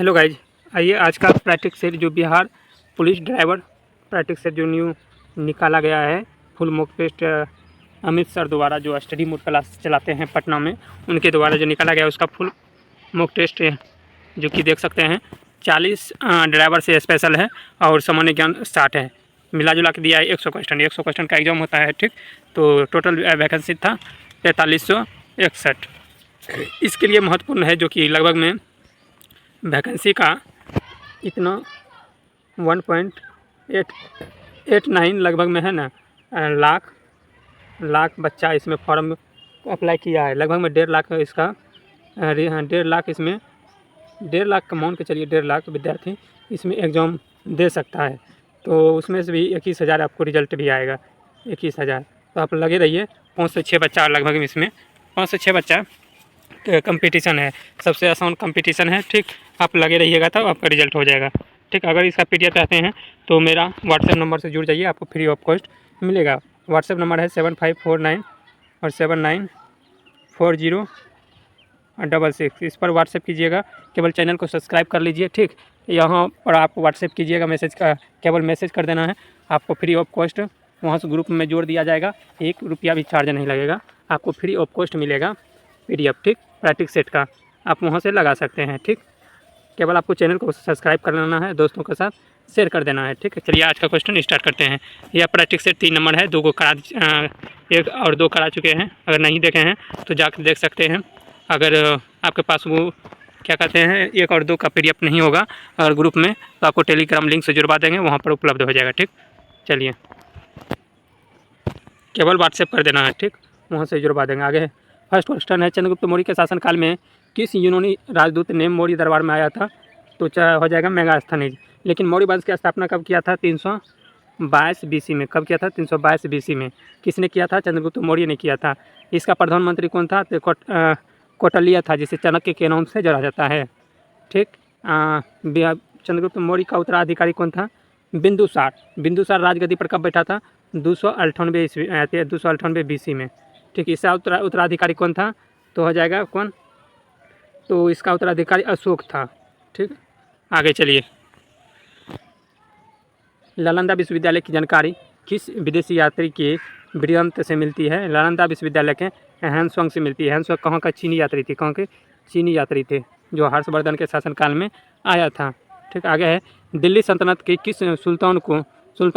Hello guys, आइए आज का प्रैक्टिस सेट जो Bihar police driver practice set जो न्यू निकाला गया है full mock test Amit sir द्वारा जो स्टडी मोड क्लास चलाते हैं पटना में, उनके द्वारा जो निकाला गया उसका फुल मॉक टेस्ट जो कि देख सकते हैं 40 ड्राइवर से स्पेशल है और सामान्य ज्ञान 60 है। मिला जुला के दिया है 100 क्वेश्चन का एग्जाम होता है। ठीक, तो टोटल वैकेंसी था 4361। इसके लिए महत्वपूर्ण है जो कि लगभग में वैकेंसी का इतना 1.889 लगभग में है ना, लाख बच्चा इसमें फॉर्म अप्लाई किया है। लगभग में 1.5 लाख इसका 1.5 लाख इसमें 1.5 लाख का मान के चलिए 1.5 लाख विद्यार्थी इसमें एग्ज़ाम दे सकता है। तो उसमें से भी 21,000 आपको रिजल्ट भी आएगा, 21,000। तो आप लगे रहिए। 5 से 6 बच्चा लगभग इसमें 5 से 6 बच्चा कंपटीशन है, सबसे आसान कंपटीशन है। ठीक, आप लगे रहिएगा तब आपका रिजल्ट हो जाएगा। ठीक, अगर इसका PDF चाहते हैं तो मेरा व्हाट्सएप नंबर से जुड़ जाइए, आपको फ्री ऑफ कॉस्ट मिलेगा। व्हाट्सएप नंबर है 7549 और 794066। इस पर व्हाट्सएप कीजिएगा, केवल चैनल को सब्सक्राइब कर लीजिए। ठीक, यहाँ पर आप व्हाट्सएप कीजिएगा, मैसेज का केवल मैसेज कर देना है, आपको फ्री ऑफ कॉस्ट वहाँ से ग्रुप में जोड़ दिया जाएगा। 1 रुपया भी चार्ज नहीं लगेगा, आपको फ्री ऑफ कॉस्ट मिलेगा PDF। ठीक, प्रैक्टिस सेट का आप वहाँ से लगा सकते हैं। ठीक, केवल आपको चैनल को सब्सक्राइब कर लेना है, दोस्तों के साथ शेयर कर देना है। ठीक है, चलिए आज का क्वेश्चन स्टार्ट करते हैं। यह प्रैक्टिस सेट 3 नंबर है, 2 को करा 1 और 2 करा चुके हैं। अगर नहीं देखे हैं तो जाकर देख सकते हैं। अगर आपके पास वो क्या कहते हैं 1 और 2 का PDF नहीं होगा और ग्रुप में, तो आपको टेलीग्राम लिंक से जुड़वा देंगे, वहाँ पर उपलब्ध हो जाएगा। ठीक, चलिए केवल व्हाट्सएप कर देना है। ठीक, वहाँ से जुड़वा देंगे। आगे फर्स्ट क्वेश्चन है, चंद्रगुप्त मौर्य के शासनकाल में किस यूनानी राजदूत ने मौर्य दरबार में आया था? तो हो जाएगा मेगास्थनीज। लेकिन मौर्य वंश की स्थापना कब किया था? 322 BC में। कब किया था? 322 BC में। किसने किया था? चंद्रगुप्त मौर्य ने किया था। इसका प्रधानमंत्री कौन था? तो कौटिल्य था, जिसे चाणक्य के नाम से जाना जाता है। ठीक, चंद्रगुप्त मौर्य का उत्तराधिकारी कौन था? बिंदुसार। बिंदुसार राजगद्दी पर कब बैठा था? 298 BC में। ठीक, इसका उत्तराधिकारी कौन था? तो हो जाएगा कौन? तो इसका उत्तराधिकारी अशोक था। ठीक, आगे चलिए। नालंदा विश्वविद्यालय की जानकारी किस विदेशी यात्री के वृत्तांत से मिलती है? नालंदा विश्वविद्यालय के ह्वेनसांग से मिलती है। ह्वेनसांग कहाँ का चीनी यात्री थे? कहाँ के चीनी यात्री थे जो हर्षवर्धन के शासनकाल में आया था। ठीक, आगे है, दिल्ली सल्तनत के किस सुल्तान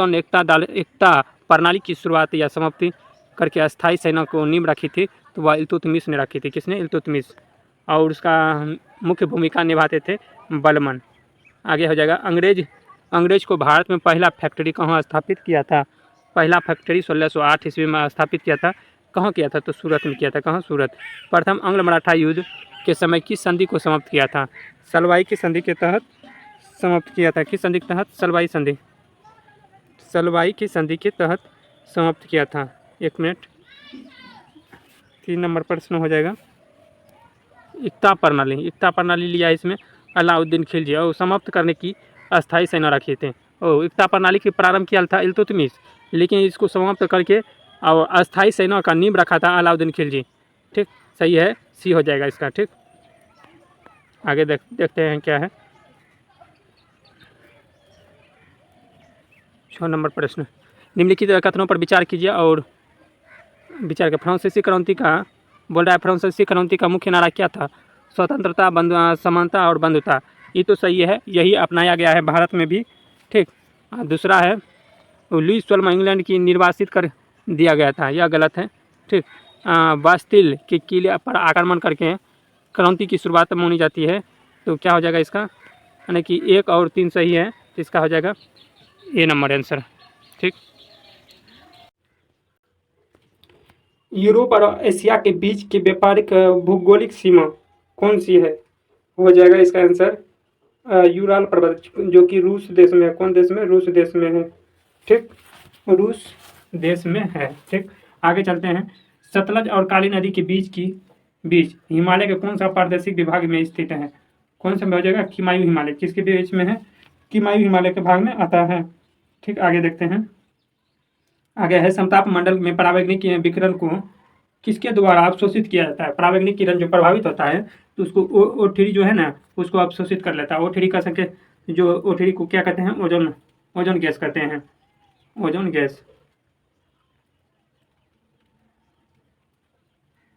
ने एकता प्रणाली की शुरुआत या समाप्ति करके अस्थायी सेना को नींव रखी थी? तो वह इल्तुतमिश ने रखी थी। किसने? इल्तुतमिश। और उसका मुख्य भूमिका निभाते थे बलमन। आगे हो जाएगा, अंग्रेज को भारत में पहला फैक्ट्री कहाँ स्थापित किया था? पहला फैक्ट्री 1608 ईस्वी में स्थापित किया था। कहाँ किया था? तो सूरत में किया था। कहाँ? सूरत। प्रथम आंग्ल मराठा युद्ध के समय किस संधि को समाप्त किया था? सलवाई की संधि के तहत समाप्त किया था। किस संधि के तहत? सलवाई संधि। सलवाई की संधि के तहत समाप्त किया था। 1 मिनट, 3 नंबर प्रश्न हो जाएगा। एकता प्रणाली लिया इसमें अलाउद्दीन खिलजी और समाप्त करने की अस्थायी सेना रखी थे। एकता प्रणाली की प्रारंभ किया था इल्तुतमिश, लेकिन इसको समाप्त करके और अस्थायी सेना का नींव रखा था अलाउद्दीन खिलजी। ठीक, सही है, सी हो जाएगा इसका। ठीक, आगे देखते हैं क्या है। 6 नंबर प्रश्न, निम्नलिखित कथनों पर विचार कीजिए और विचार के। फ्रांसीसी क्रांति का बोल रहा है, फ्रांसीसी क्रांति का मुख्य नारा क्या था? स्वतंत्रता, समानता और बंधुता। ये तो सही है, यही अपनाया गया है भारत में भी। ठीक, दूसरा है, लुईस 12 इंग्लैंड की निर्वासित कर दिया गया था, यह गलत है। ठीक, बास्तिल के किले पर आक्रमण करके क्रांति की शुरुआत मानी जाती है। तो क्या हो जाएगा इसका? यानी कि 1 और 3 सही है, तो इसका हो जाएगा A नंबर आंसर। ठीक, यूरोप और एशिया के बीच की व्यापारिक भौगोलिक सीमा कौन सी है? हो जाएगा इसका आंसर यूराल पर्वत, जो कि रूस देश में है। कौन देश में? रूस देश में है। ठीक, रूस देश में है। ठीक, आगे चलते हैं। सतलज और काली नदी के बीच हिमालय के कौन सा प्रादेशिक विभाग में स्थित है? कौन सा हो जाएगा? किमायू हिमालय। किसके बीच में है? किमायू हिमालय के भाग में आता है। ठीक, आगे देखते हैं। आगे है, समताप मंडल में परावैंगनिक विकिरण को किसके द्वारा अवशोषित किया जाता है? पराबैंगनी किरण जो प्रभावित होता है तो उसको O3 जो है ना उसको अवशोषित कर लेता है। O3 का संख्या जो O3 को क्या कहते हैं? ओजोन, ओजोन गैस कहते हैं, ओजोन गैस।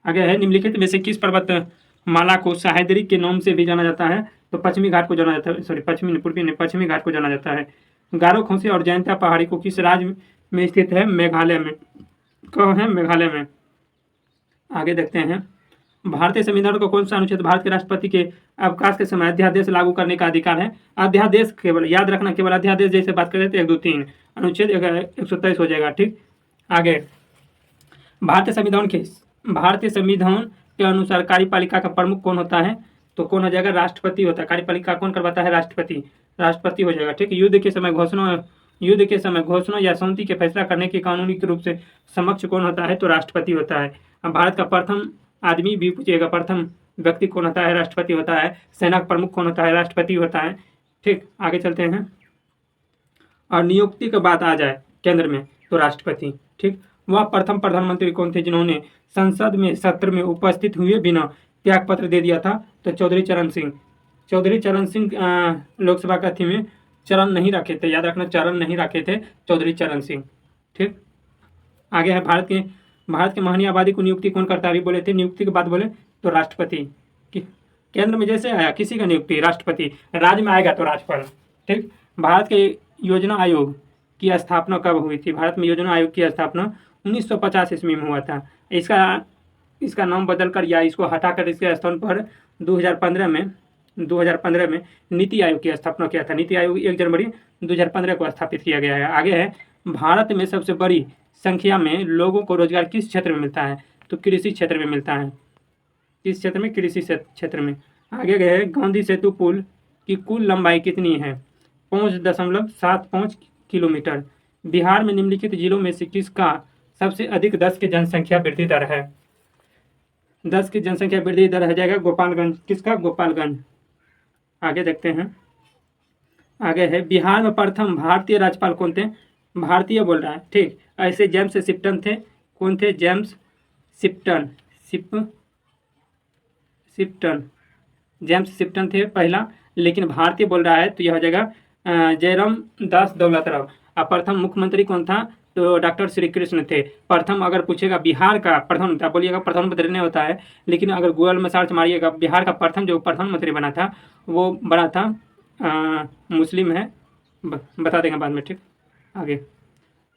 आगे है, निम्नलिखित में से किस पर्वत माला को सह्याद्री के नाम से भी जाना जाता है? तो पश्चिमी घाट को जाना जाता है, सॉरी पश्चिमी पूर्वी नहीं, पश्चिमी घाट को जाना जाता है। गारो खोंसी और जयंतिया पहाड़ी को किस राज्य में स्थित है? मेघालय में। कहाँ है? मेघालय में। आगे देखते हैं, भारतीय संविधान का कौन सा अनुच्छेद भारत के राष्ट्रपति के अवकाश के समय अध्यादेश लागू करने का अधिकार है? अध्यादेश केवल याद रखना, केवल अध्यादेश जैसे बात करें तो 1, 2, 3 अनुच्छेद 123 हो जाएगा। ठीक, आगे भारतीय संविधान के अनुसार कार्यपालिका का प्रमुख कौन होता है? तो कौन हो जाएगा? राष्ट्रपति होता है। कार्यपालिका कौन करवाता है? राष्ट्रपति, राष्ट्रपति हो जाएगा। ठीक, युद्ध के समय घोषणा या शांति के फैसला करने के कानूनी रूप से समक्ष कौन होता है? तो राष्ट्रपति होता है। अब भारत का प्रथम आदमी भी पूछिएगा, प्रथम व्यक्ति कौन होता है? राष्ट्रपति होता है। सेना का प्रमुख कौन होता है? राष्ट्रपति होता है। ठीक, आगे चलते हैं, और नियुक्ति की बात आ जाए केंद्र में तो राष्ट्रपति। ठीक, वह प्रथम प्रधानमंत्री कौन थे जिन्होंने संसद में सत्र में उपस्थित हुए बिना त्याग पत्र दे दिया था? तो चौधरी चरण सिंह। चौधरी चरण सिंह लोकसभा का थी में चरण नहीं रखे थे, याद रखना, चरण नहीं रखे थे चौधरी चरण सिंह। ठीक, आगे है, भारत के महानी आबादी को नियुक्ति कौन करता है? अभी बोले थे, नियुक्ति की बात बोले तो राष्ट्रपति। केंद्र में जैसे आया किसी का नियुक्ति राष्ट्रपति, राज्य में आएगा तो राज्यपाल। ठीक, भारत के योजना आयोग की स्थापना कब हुई थी? भारत में योजना आयोग की स्थापना 1950 ईस्वी में हुआ था। इसका नाम बदलकर या इसको हटाकर इसके स्थान पर 2015 में नीति आयोग की स्थापना किया था। नीति आयोग 1 जनवरी 2015 को स्थापित किया गया है। आगे है, भारत में सबसे बड़ी संख्या में लोगों को रोजगार किस क्षेत्र में मिलता है? तो कृषि क्षेत्र में मिलता है। किस क्षेत्र में? कृषि क्षेत्र में। आगे गए, गांधी सेतु पुल की कुल लंबाई कितनी है? 5.75 किलोमीटर। बिहार में निम्नलिखित जिलों में से किसका सबसे अधिक 10 की जनसंख्या वृद्धि दर है? 10 की जनसंख्या वृद्धि दर हो जाएगा गोपालगंज। किसका? गोपालगंज। आगे देखते हैं, आगे है, बिहार में प्रथम भारतीय राज्यपाल कौन थे? भारतीय बोल रहा है। ठीक, ऐसे जेम्स शिप्टन थे। कौन थे? जेम्स शिप्टन, जेम्स शिप्टन थे पहला, लेकिन भारतीय बोल रहा है तो यह हो जाएगा जयराम दास दौलतराव। अब प्रथम मुख्यमंत्री कौन था? तो डॉक्टर श्री कृष्ण थे। प्रथम अगर पूछेगा बिहार का प्रधानमंत्री, बोलिएगा प्रधानमंत्री नहीं होता है, लेकिन अगर गूगल में सर्च मारिएगा बिहार का प्रथम जो प्रधानमंत्री बना था वो बना था मुस्लिम है, बता देंगे बाद में। ठीक, आगे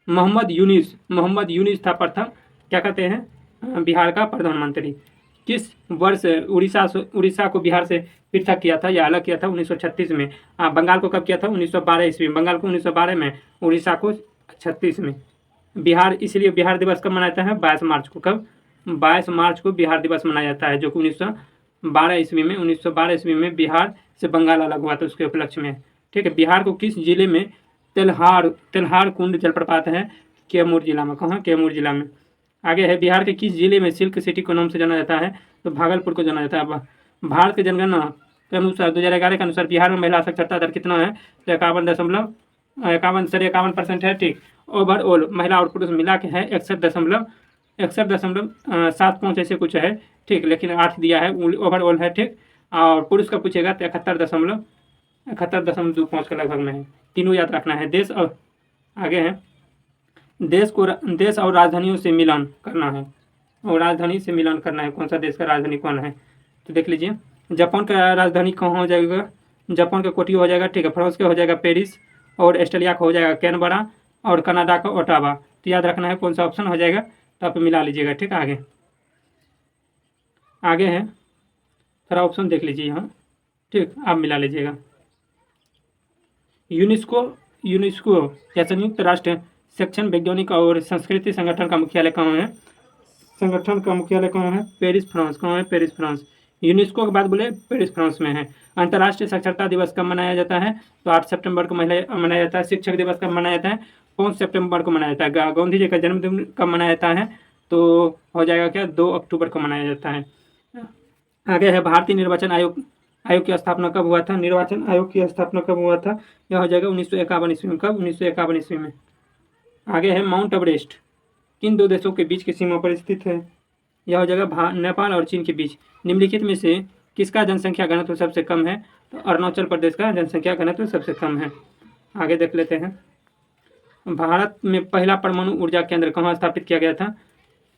मोहम्मद यूनिस था प्रथम, क्या कहते हैं, बिहार का प्रधानमंत्री। किस वर्ष उड़ीसा को बिहार से पृथक किया था या अलग किया था? 1936 में। बंगाल को कब किया था? 1912 ईस्वी में। बंगाल को 1912 में, उड़ीसा को 36 में। बिहार, इसलिए बिहार दिवस कब मनाया जाता है? 22 मार्च को। कब? 22 मार्च को बिहार दिवस मनाया जाता है, जो कि 1912 ईस्वी में बिहार से बंगाल अलग हुआ था, उसके उपलक्ष्य में। ठीक है, बिहार को किस जिले में तेल्हार कुंड जलप्रपात है? कैमूर जिला में। कहाँ? कैमूर जिला में। आगे है, बिहार के किस जिले में सिल्क सिटी के नाम से जाना जाता है? तो भागलपुर को जाना जाता है। भारत के जनगणना के अनुसार 2011 के अनुसार बिहार में महिला साक्षरता दर कितना है? तो 51% है। ठीक, ओवरऑल महिला और पुरुष मिला के है 61.75 ऐसे कुछ है। ठीक, लेकिन 8 दिया है, ओवरऑल है। ठीक, और पुरुष का पूछेगा तो 71.25 के लगभग में है। तीनों याद रखना है। देश और आगे है, देश और राजधानियों से मिलन करना है, और राजधानी से मिलन करना है। कौन सा देश का राजधानी कौन है? तो देख लीजिए, जापान का राजधानी कहाँ हो जाएगा? जापान का कोटियो हो जाएगा। ठीक है, फ्रांस का हो जाएगा पेरिस, और ऑस्ट्रेलिया का हो जाएगा कैनबरा, और कनाडा का ओटावा। तो याद रखना है कौन सा ऑप्शन हो जाएगा, तो आप मिला लीजिएगा। ठीक, आगे है, थोड़ा ऑप्शन देख लीजिए यहाँ। ठीक, आप मिला लीजिएगा। यूनेस्को या संयुक्त राष्ट्र शिक्षण, वैज्ञानिक और संस्कृति संगठन का मुख्यालय कहाँ है? Paris, France. कहाँ है? Paris, France. यूनेस्को के बाद बोले पेरिस, फ्रांस में है। अंतर्राष्ट्रीय साक्षरता दिवस कब मनाया जाता है? तो 8 सितंबर को मनाया जाता है। शिक्षक दिवस कब मनाया जाता है? 5 सितंबर को मनाया जाता है। गांधी जी का जन्मदिन कब मनाया जाता है? तो हो जाएगा क्या, 2 अक्टूबर को मनाया जाता है। आगे है, भारतीय निर्वाचन आयोग की स्थापना कब हुआ था? निर्वाचन आयोग की स्थापना कब हुआ था? यह हो जाएगा 1951 ईस्वी में। कब? 1951 ईस्वी में। आगे है, माउंट एवरेस्ट किन 2 देशों के बीच की सीमा पर स्थित है? यह हो जाएगा नेपाल और चीन के बीच। निम्नलिखित में से किसका जनसंख्या घनत्व सबसे कम है? तो अरुणाचल प्रदेश का जनसंख्या घनत्व सबसे कम है। आगे देख लेते हैं। भारत में पहला परमाणु ऊर्जा केंद्र कहाँ स्थापित किया गया था?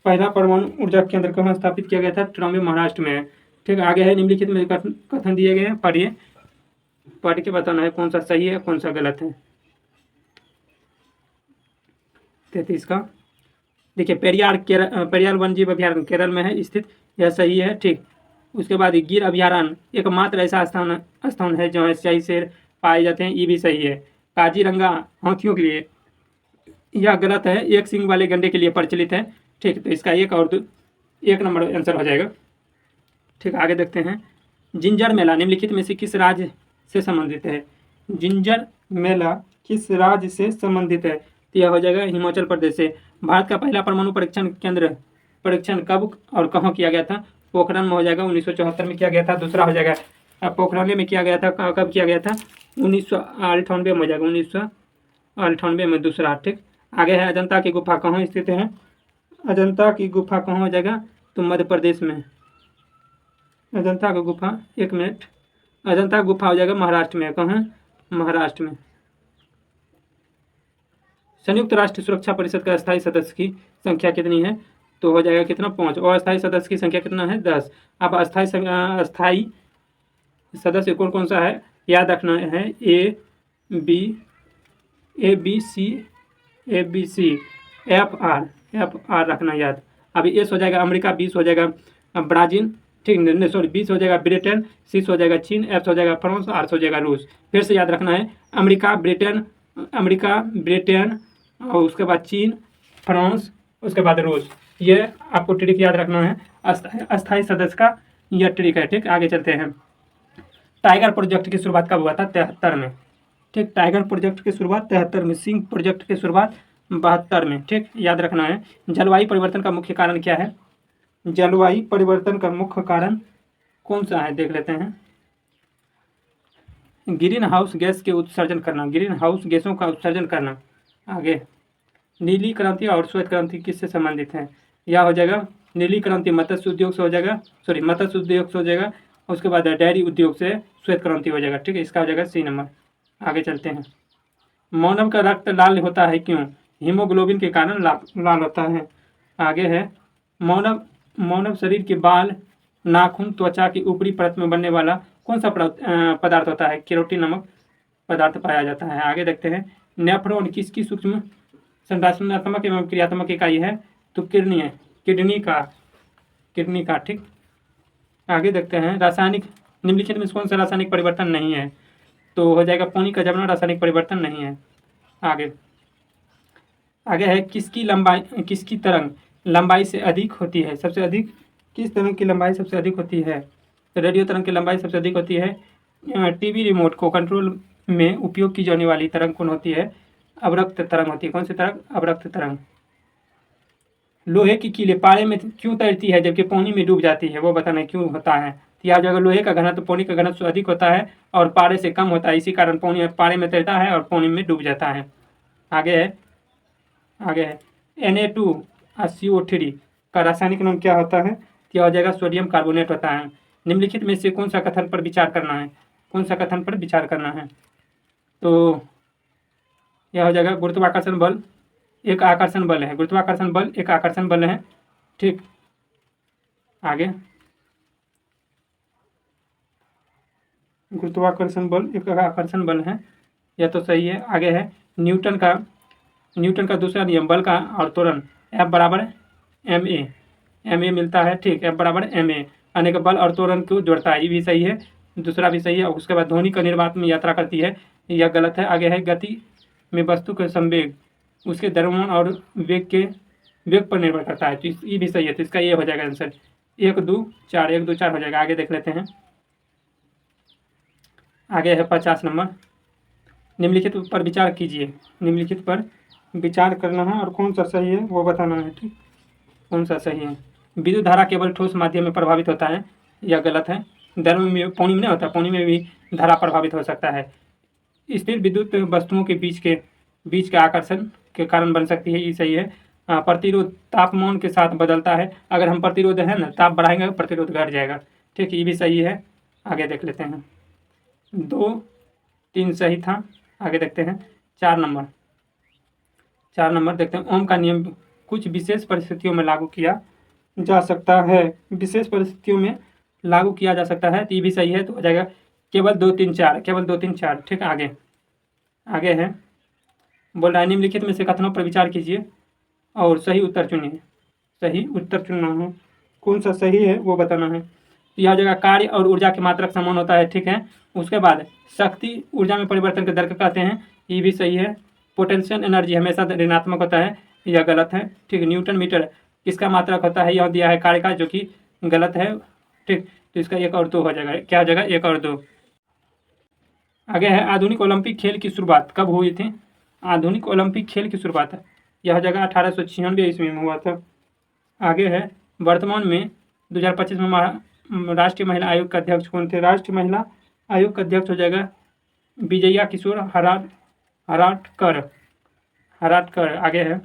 पहला परमाणु ऊर्जा केंद्र कहाँ स्थापित किया गया था? ट्रॉम्बे महाराष्ट्र में है। ठीक है, आगे है निम्नलिखित में कथन दिए गए हैं, पढ़िए, पढ़ के बताना है कौन सा सही है कौन सा गलत है। 33 का देखिए, पेरियार वन जीव अभ्यारण्य केरल में है स्थित, यह सही है। ठीक, उसके बाद गिर अभ्यारण्य एकमात्र ऐसा स्थान है जहाँ स्याही शेर पाए जाते हैं, ये भी सही है। काजीरंगा हाथियों के लिए, यह गलत है, एक सींग वाले गंडे के लिए प्रचलित है। ठीक, तो इसका एक नंबर आंसर हो जाएगा। ठीक, आगे देखते हैं। जिंजर मेला निम्नलिखित में से किस राज्य से संबंधित है? जिंजर मेला किस राज्य से संबंधित है? तो यह हो जाएगा हिमाचल प्रदेश से। भारत का पहला परमाणु परीक्षण कब और कहाँ किया गया था? पोखरण में हो जाएगा, 1974 में किया गया था। दूसरा हो जाएगा पोखरण में किया गया था, कब किया गया था? 1998 में हो जाएगा, 1998 में दूसरा। ठीक, आगे है अजंता की गुफा कहाँ स्थित है? अजंता की गुफा कहाँ हो जाएगा? तो मध्य प्रदेश में। अजंता की गुफा, एक मिनट, अजंता गुफा हो जाएगा महाराष्ट्र में। कहाँ? महाराष्ट्र में। संयुक्त राष्ट्र सुरक्षा परिषद का स्थायी सदस्य की संख्या कितनी है? तो हो जाएगा कितना? 5। और अस्थायी सदस्य की संख्या कितना है? 10। अब अस्थायी सदस्य कौन कौन सा है याद रखना है। A B C F R रखना याद। अभी एस हो जाएगा अमेरिका, 20 हो जाएगा ब्राज़ील, ठीक नहीं सॉरी 20 हो जाएगा ब्रिटेन, 6 हो जाएगा चीन, एफ हो जाएगा फ्रांस, आर हो जाएगा रूस। फिर से याद रखना है, अमेरिका ब्रिटेन और उसके बाद चीन, फ्रांस, उसके बाद रूस। ये आपको ट्रिक याद रखना है अस्थायी सदस्य का, यह ट्रिक है। ठीक, आगे चलते हैं। टाइगर प्रोजेक्ट की शुरुआत कब हुआ था? 73 में। ठीक, टाइगर प्रोजेक्ट की शुरुआत 73 में, सिंह प्रोजेक्ट की शुरुआत 72 में। ठीक, याद रखना है। जलवायु परिवर्तन का मुख्य कारण क्या है? जलवायु परिवर्तन का मुख्य कारण कौन सा है देख लेते हैं। ग्रीन हाउस गैस के उत्सर्जन करना, ग्रीन हाउस गैसों का उत्सर्जन करना। आगे नीली क्रांति और श्वेत क्रांति किससे संबंधित है? यह हो जाएगा नीली क्रांति मत्स्य उद्योग से हो जाएगा, मत्स्य उद्योग से हो जाएगा, उसके बाद डेयरी उद्योग से श्वेत क्रांति हो जाएगा। ठीक है, इसका हो जाएगा सी नंबर। आगे चलते हैं। मानव का रक्त लाल होता है क्यों? हीमोग्लोबिन के कारण लाल होता है। आगे है मानव शरीर के बाल, नाखून, त्वचा की ऊपरी परत में बनने वाला कौन सा पदार्थ होता है? केरोटिन नामक पदार्थ पाया जाता है। आगे देखते हैं। नेफ्रॉन किसकी सूक्ष्म संरचनात्मक एवं क्रियात्मक इकाई है? तो किडनी का। ठीक, आगे देखते हैं। रासायनिक निम्नलिखित में कौन सा रासायनिक परिवर्तन नहीं है? तो हो जाएगा पानी का जमना रासायनिक परिवर्तन नहीं है। आगे है किसकी तरंग लंबाई से अधिक होती है? सबसे अधिक किस तरंग की लंबाई सबसे अधिक होती है? तो रेडियो तरंग की लंबाई सबसे अधिक होती है। टीवी रिमोट को कंट्रोल में उपयोग की जाने वाली तरंग कौन होती है? अवरक्त तरंग होती है। कौन सी तरंग? अवरक्त तरंग। लोहे की कीलें पारे में क्यों तैरती है जबकि पानी में डूब जाती है? वो बताना क्यों होता है। तो यह जगह लोहे का घनत्व पानी का घनत्व अधिक होता है और पारे से कम होता है, इसी कारण पानी पारे में तैरता है और पानी में डूब जाता है। आगे है Na2CO3 का रासायनिक नाम क्या होता है? यह हो जाएगा सोडियम कार्बोनेट होता है। निम्नलिखित में से कौन सा कथन पर विचार करना है? तो यह हो जाएगा गुरुत्वाकर्षण बल एक आकर्षण बल है। गुरुत्वाकर्षण बल एक आकर्षण बल है। ठीक, आगे गुरुत्वाकर्षण बल एक आकर्षण बल है, यह तो सही है। आगे है न्यूटन का दूसरा नियम बल का और त्वरण F बराबर ma मिलता है। ठीक, F बराबर ma अनेक बल और त्वरण को जोड़ता है, ये भी सही है। दूसरा भी सही है। और उसके बाद ध्वनि का निर्वात में यात्रा करती है, यह गलत है। आगे है गति में वस्तु के संवेग उसके द्रव्यमान और वेग पर निर्भर करता है, तो ये भी सही है। तो इसका ये हो जाएगा आंसर 1 2 4 हो जाएगा। आगे देख लेते हैं। आगे है 50 नंबर। निम्नलिखित पर विचार कीजिए। निम्नलिखित पर विचार करना है और कौन सा सही है वो बताना है। ठीक, कौन सा सही है? विद्युत धारा केवल ठोस माध्यम में प्रभावित होता है, यह गलत है। द्रव में पानी में नहीं होता, पानी में भी धारा प्रभावित हो सकता है। स्थिर विद्युत वस्तुओं के बीच के आकर्षण के कारण बन सकती है, ये सही है। प्रतिरोध तापमान के साथ बदलता है। अगर हम प्रतिरोध है ना ताप बढ़ाएंगे प्रतिरोध घट जाएगा। ठीक, ये भी सही है। आगे देख लेते हैं। 2 3 सही था। आगे देखते हैं 4 नंबर। 4 नंबर देखते हैं। ओम का नियम कुछ विशेष परिस्थितियों में लागू किया जा सकता है। विशेष परिस्थितियों में लागू किया जा सकता है, तो ये भी सही है। तो हो जाएगा केवल 2 3 4, केवल 2 3 4। ठीक, आगे है। बोल रहा है निम्नलिखित में से कथनों पर विचार कीजिए और सही उत्तर चुनिए। सही उत्तर चुनना है, कौन सा सही है वो बताना है। तो यह हो जाएगा कार्य और ऊर्जा की मात्रक समान होता है। ठीक है। उसके बाद शक्ति ऊर्जा में परिवर्तन के दर को कहते हैं, ये भी सही है। पोटेंशियल एनर्जी हमेशा ऋणात्मक होता है, यह गलत है। ठीक, न्यूटन मीटर किसका मात्रक होता है, यह दिया है कार्य का, जो कि गलत है। ठीक, तो इसका 1 और 2 हो जाएगा। क्या हो जाएगा, 1 और 2। आगे है आधुनिक ओलंपिक खेल की शुरुआत कब हुई थी। आधुनिक ओलंपिक खेल की शुरुआत यह जगह 1896 ईस्वी में हुआ था। आगे है वर्तमान में 2025 में राष्ट्रीय महिला आयोग का अध्यक्ष कौन थे। राष्ट्रीय महिला आयोग का अध्यक्ष हो जाएगा विजया किशोर हराटकर। आगे है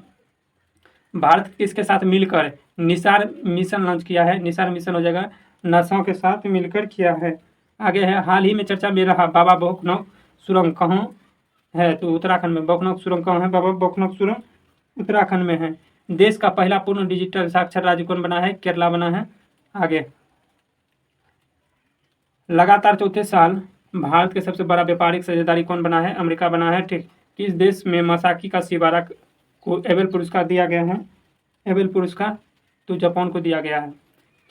भारत किसके साथ मिलकर निसार मिशन लॉन्च किया है। निसार मिशन हो जाएगा नासा के साथ मिलकर किया है। आगे है हाल ही में चर्चा में रहा बाबा भौकनोक सुरंग कहाँ है, तो उत्तराखंड में। भौकनोक सुरंग कहाँ है, बाबा भौकनोक सुरंग उत्तराखंड में है। देश का पहला पूर्ण डिजिटल साक्षर राज्य कौन बना है, केरला बना है। आगे लगातार चौथे साल भारत के सबसे बड़ा व्यापारिक साझेदारी कौन बना है, अमेरिका बना है। ठीक, किस देश में मसाकी का शिबारा को एबेल पुरस्कार दिया गया है। एबेल पुरस्कार तो जापान को दिया गया है।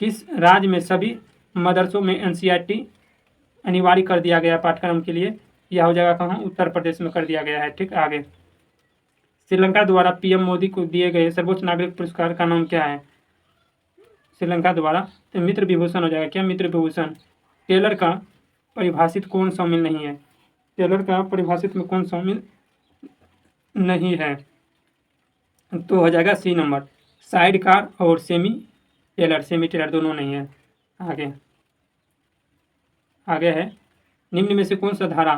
किस राज्य में सभी मदरसों में NCERT अनिवार्य कर दिया गया पाठ्यक्रम के लिए, यह हो जाएगा कहाँ, उत्तर प्रदेश में कर दिया गया है। ठीक, आगे श्रीलंका द्वारा PM मोदी को दिए गए सर्वोच्च नागरिक पुरस्कार का नाम क्या है। श्रीलंका द्वारा तो मित्र विभूषण हो जाएगा। क्या, मित्र विभूषण। टेलर का परिभाषित कौन शामिल नहीं है। टेलर का परिभाषित में कौन शामिल नहीं है, तो हो जाएगा C नंबर। साइड कार और सेमी टेलर दोनों नहीं है। आगे है निम्न में से कौन सा धारा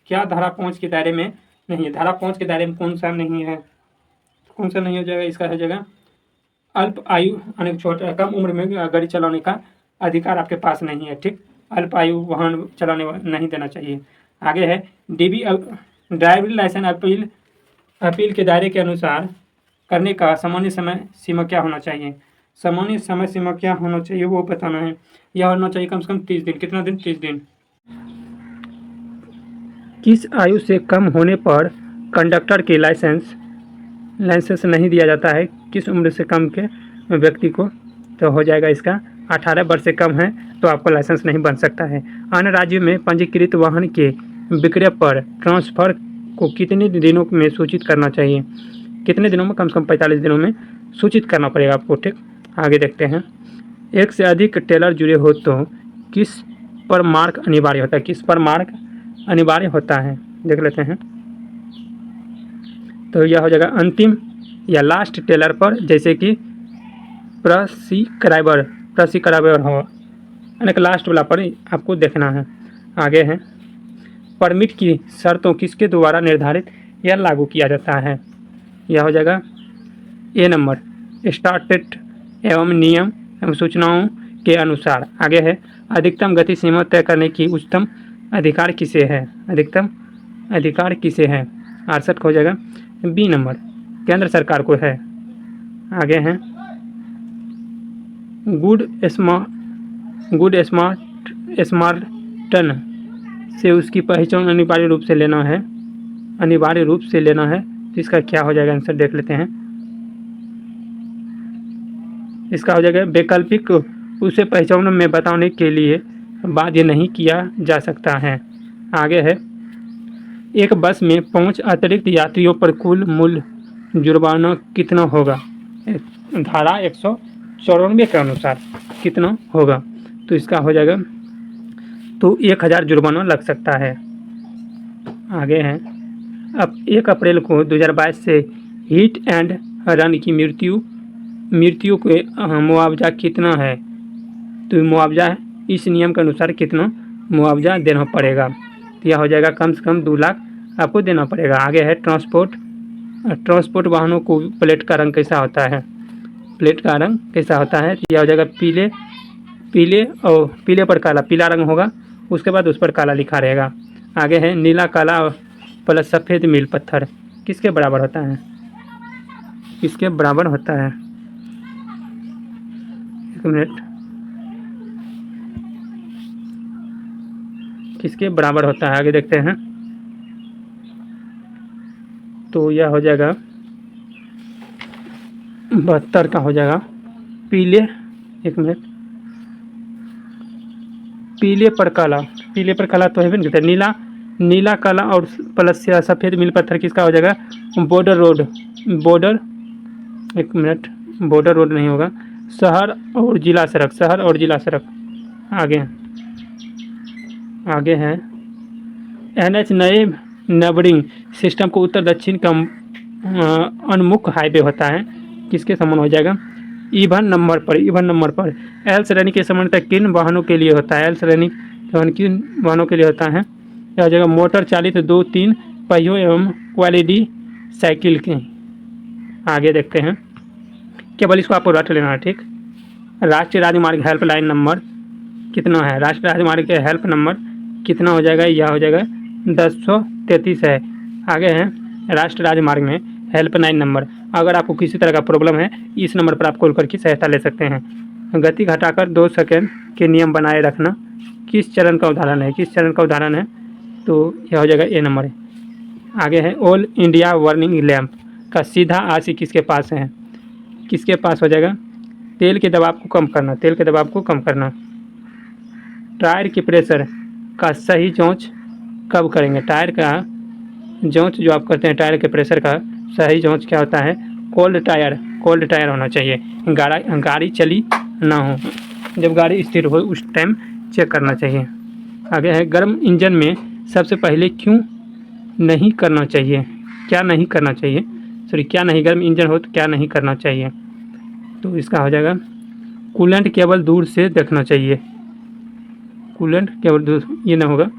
क्या धारा 5 के दायरे में नहीं है। धारा 5 के दायरे में कौन सा नहीं है, कौन सा नहीं हो जाएगा, इसका हो जाएगा अल्प आयु यानी छोटा कम उम्र में गाड़ी चलाने का अधिकार आपके पास नहीं है। ठीक, अल्प आयु वाहन चलाने नहीं देना चाहिए। आगे है DB ड्राइविंग लाइसेंस अपील के दायरे के अनुसार करने का सामान्य समय सीमा क्या होना चाहिए। सामान्य समय सीमा क्या होना चाहिए वो बताना है। यह होना चाहिए कम से कम 30 दिन। कितना दिन, 30 दिन। किस आयु से कम होने पर कंडक्टर के लाइसेंस नहीं दिया जाता है, किस उम्र से कम के व्यक्ति को, तो हो जाएगा इसका 18 वर्ष से कम है तो आपको लाइसेंस नहीं बन सकता है। अन्य राज्यों में पंजीकृत वाहन के विक्रय पर ट्रांसफ़र को कितने दिनों में सूचित करना चाहिए। कितने दिनों में, कम से कम 45 दिनों में सूचित करना पड़ेगा आपको। ठीक, आगे देखते हैं। एक से अधिक टेलर जुड़े हो तो किस पर मार्क अनिवार्य होता है। किस पर मार्क अनिवार्य होता है, देख लेते हैं। तो यह हो जाएगा अंतिम या लास्ट टेलर पर, जैसे कि प्रेस्क्राइबर हो, यानी कि लास्ट वाला पर आपको देखना है। आगे है परमिट की शर्तों किसके द्वारा निर्धारित या लागू किया जाता है। यह हो जाएगा A नंबर स्टैट्यूट एवं नियम एवं सूचनाओं के अनुसार। आगे है अधिकतम गति सीमा तय करने की उच्चतम अधिकार किसे है। अधिकतम अधिकार किसे है, 68 हो जाएगा। B नंबर केंद्र सरकार को है। आगे हैं गुड स्मार्टन से उसकी पहचान अनिवार्य रूप से लेना है। तो इसका क्या हो जाएगा आंसर, देख लेते हैं। इसका हो जाएगा वैकल्पिक उसे पहचान में बताने के लिए बाध्य नहीं किया जा सकता है। आगे है एक बस में 5 अतिरिक्त यात्रियों पर कुल मूल्य जुर्माना कितना होगा। धारा 194 के अनुसार कितना होगा, तो इसका हो जाएगा तो 1000 जुर्माना लग सकता है। आगे है अब 1 अप्रैल को 2022 से हिट एंड रन की मृत्यु के मुआवजा कितना है। तो मुआवजा इस नियम के अनुसार कितना मुआवजा देना पड़ेगा, तो यह हो जाएगा कम से कम 2 लाख आपको देना पड़ेगा। आगे है ट्रांसपोर्ट ट्रांसपोर्ट वाहनों को प्लेट का रंग कैसा होता है? प्लेट का रंग कैसा होता है? यह हो जाएगा पीले, पीले और पीले पर काला, पीला रंग होगा, उसके बाद उस पर काला लिखा रहेगा। आगे है नीला काला प्लस सफ़ेद मील पत्थर किसके बराबर होता है? किसके बराबर होता है? एक मिनट, किसके बराबर होता है? आगे देखते हैं। तो यह हो जाएगा 72 का हो जाएगा पीले, एक मिनट, पीले पर काला, पीले पर काला तो है भी नहीं कहते, नीला, नीला काला और प्लस सफ़ेद मील पत्थर किसका हो जाएगा? बॉर्डर रोड, बॉर्डर, एक मिनट, बॉर्डर रोड नहीं होगा, शहर और जिला सड़क, शहर और जिला सड़क। आगे आगे है NH नए नबरिंग सिस्टम को उत्तर दक्षिण का उन्मुख हाईवे होता है, किसके समान हो जाएगा? इवन नंबर पर, इवन नंबर पर। एल श्रेणी के समान तक किन वाहनों के लिए होता है? एल श्रेणी किन वाहनों के लिए होता है? यह हो जाएगा मोटर चालित 2-3 पहियों एवं क्वालिटी साइकिल के। आगे देखते हैं, केवल इसको आपको रट लेना है, ठीक। राष्ट्रीय राजमार्ग हेल्पलाइन नंबर कितना है? राष्ट्रीय राजमार्ग के हेल्प नंबर कितना हो जाएगा? यह हो जाएगा 1033 है। आगे है राष्ट्रीय राजमार्ग में हेल्पलाइन नंबर, अगर आपको किसी तरह का प्रॉब्लम है इस नंबर पर आप कॉल करके सहायता ले सकते हैं। गति घटाकर 2 सेकंड के नियम बनाए रखना किस चरण का उदाहरण है? किस चरण का उदाहरण है? तो यह हो जाएगा ए नंबर है। आगे है ऑल इंडिया वार्निंग लैंप का सीधा आशी किसके पास है? किसके पास हो जाएगा? तेल के दबाव को कम करना, तेल के दबाव को कम करना। टायर के प्रेशर का सही जांच कब करेंगे? टायर का जांच जो आप करते हैं, टायर के प्रेशर का सही जांच क्या होता है? कोल्ड टायर, कोल्ड टायर होना चाहिए, गाड़ी चली ना हो, जब गाड़ी स्थिर हो उस टाइम चेक करना चाहिए। आगे है गर्म इंजन में सबसे पहले क्यों नहीं करना चाहिए? क्या नहीं करना चाहिए? सॉरी, क्या नहीं, गर्म इंजन हो तो क्या नहीं करना चाहिए? तो इसका हो जाएगा कूलेंट केवल दूर से देखना चाहिए, कूलेंट केवल दूर, ये ना होगा,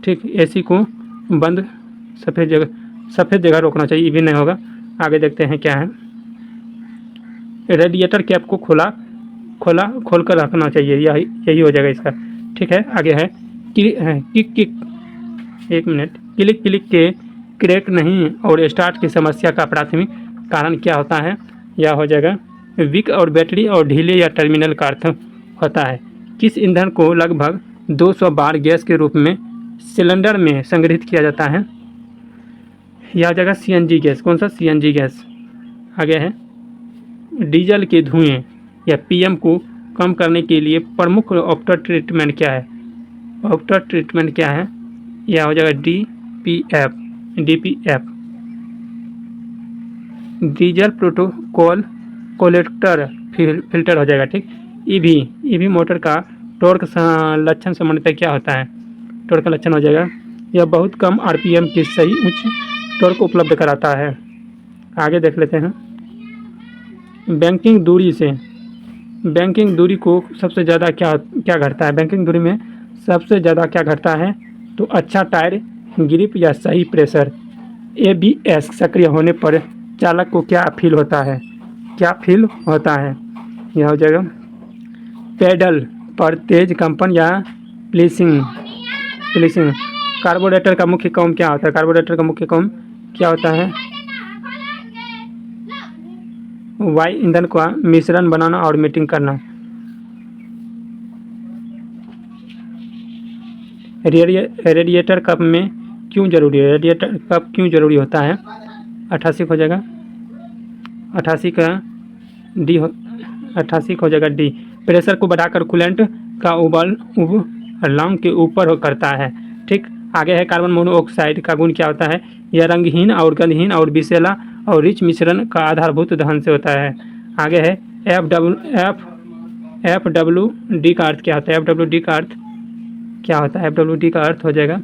ठीक। एसी को बंद, सफ़ेद जगह रोकना चाहिए, ये भी नहीं होगा। आगे देखते हैं क्या है। रेडिएटर कैप को खोल कर रखना चाहिए, यही हो जाएगा इसका, ठीक है। आगे है किक, एक मिनट, क्लिक के क्रैक नहीं और स्टार्ट की समस्या का प्राथमिक कारण क्या होता है? यह हो जाएगा विक और बैटरी और ढीले या टर्मिनल का अर्थ होता है। किस ईंधन को लगभग 200 बार गैस के रूप में सिलेंडर में संग्रहित किया जाता है? यह हो जाएगा CNG गैस। कौन सा? CNG gas. आगे है डीजल के धुएं या PM को कम करने के लिए प्रमुख ऑप्टर ट्रीटमेंट क्या है? ऑप्टर ट्रीटमेंट क्या है? यह हो जाएगा DPF, diesel protocol collector filter हो जाएगा, ठीक। EV मोटर का टॉर्क लक्षण सामान्यतः क्या होता है? टॉर्क का लक्षण हो जाएगा यह बहुत कम RPM की सही उच्च टॉर्क उपलब्ध कराता है। आगे देख लेते हैं। बैंकिंग दूरी को सबसे ज़्यादा क्या घटता है? बैंकिंग दूरी में सबसे ज़्यादा क्या घटता है? तो अच्छा टायर ग्रिप या सही प्रेशर। ABS सक्रिय होने पर चालक को क्या फील होता है? क्या फील होता है? यह हो जाएगा पेडल पर तेज कंपन या प्लीसिंग। कार्बोरेटर का मुख्य काम क्या होता है? कार्बोरेटर का मुख्य काम क्या होता है? वायु ईंधन का मिश्रण बनाना और मीटिंग करना। रेडिएटर कप में क्यों जरूरी है? रेडिएटर कप क्यों जरूरी होता है? 88 हो जाएगा, 88 का डी, 88 हो जाएगा डी। प्रेशर को बढ़ाकर कूलेंट का उबलांग के ऊपर करता है, ठीक। आगे है कार्बन मोनोऑक्साइड का गुण क्या होता है? यह रंगहीन और गंधहीन और विषैला और रिच मिश्रण का आधारभूत दहन से होता है। आगे है FWD का अर्थ क्या होता है? FWD का अर्थ क्या होता है? FWD का अर्थ हो जाएगा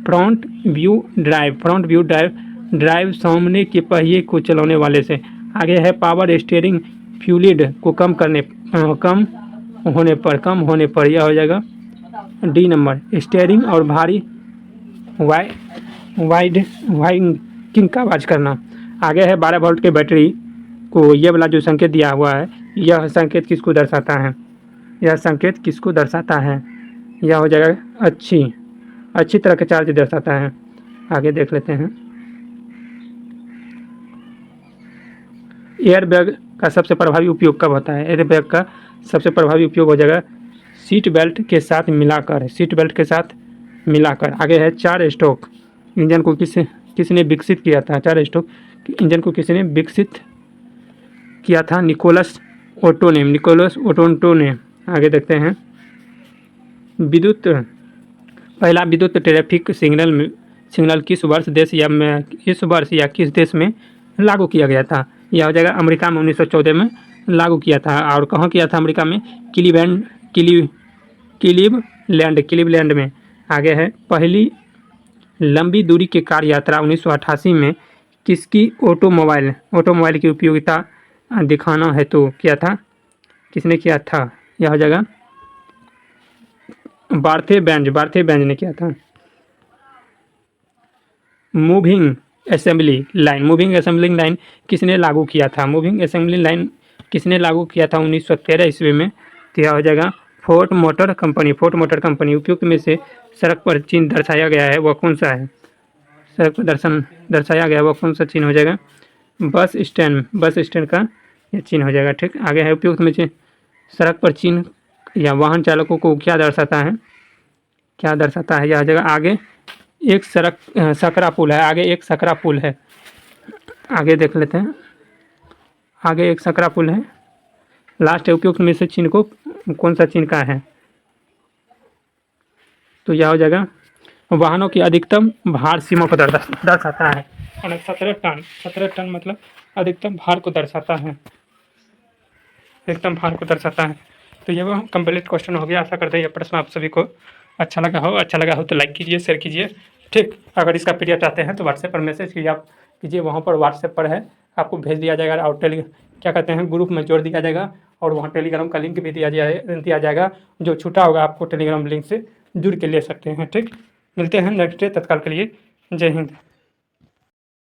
फ्रंट व्यू ड्राइव सामने के पहिए को चलाने वाले से। आगे है पावर स्टीयरिंग फ्लूइड को कम होने पर यह हो जाएगा D नंबर। स्टीयरिंग और भारी वाइड वाइंडिंग का आवाज़ करना। आगे है 12 वोल्ट के बैटरी को ये वाला जो संकेत दिया हुआ है, यह संकेत किसको दर्शाता है? यह संकेत किसको दर्शाता है? यह हो जाएगा अच्छी तरह का चार्ज दर्शाता है। आगे देख लेते हैं। एयर बैग का सबसे प्रभावी उपयोग कब होता है? एयर बैग का सबसे प्रभावी उपयोग हो जाएगा सीट बेल्ट के साथ मिलाकर। आगे है 4 स्ट्रोक इंजन को किसने विकसित किया था? 4 स्ट्रोक इंजन को किसने विकसित किया था? निकोलस ओटो ने। आगे देखते हैं। पहला विद्युत ट्रैफिक सिग्नल किस वर्ष या किस देश में लागू किया गया था? यह हो जाएगा अमेरिका में 1914 में लागू किया था। और कहाँ किया था? अमेरिका में क्लीवलैंड में। आगे है पहली लंबी दूरी की कार यात्रा 1988 में किसकी ऑटोमोबाइल की उपयोगिता दिखाना हेतु किया था? किसने किया था? यह हो जाएगा बार्थे बेंज ने किया था। मूविंग असेंबली लाइन किसने लागू किया था? 1913 ईस्वी में। तो यह हो जाएगा फोर्ड मोटर कंपनी। उपयुक्त में से सड़क पर चिन्ह दर्शाया गया है वह कौन सा है? सड़क पर दर्शाया गया वह कौन सा चिन्ह हो जाएगा? बस स्टैंड का यह चिन्ह हो जाएगा। ठीक। आगे है उपयुक्त में से सड़क पर चिन्ह या वाहन चालकों को क्या दर्शाता है? यह हो जाएगा आगे एक सकरा पुल है। आगे देख लेते हैं। आगे एक सकरा पुल है। लास्ट है उपयुक्त में से चिन्ह को कौन सा चिन्ह का है? तो यह हो जाएगा वाहनों की अधिकतम भार सीमा को दर्शाता है। 17 टन मतलब अधिकतम भार को दर्शाता है। तो ये वो कंप्लीट क्वेश्चन हो गया। आशा करते हैं ये प्रश्न आप सभी को अच्छा लगा हो तो लाइक कीजिए, शेयर कीजिए। ठीक। अगर इसका पीडीएफ चाहते हैं तो व्हाट्सएप पर मैसेज कीजिए वहाँ पर व्हाट्सएप पर है, आपको भेज दिया जाएगा और ग्रुप में जोड़ दिया जाएगा और वहाँ टेलीग्राम का लिंक भी दिया जाएगा। जो छूटा होगा आपको टेलीग्राम लिंक से जुड़ के ले सकते हैं। ठीक। मिलते हैं नेक्स्ट डे। तत्काल के लिए जय हिंद।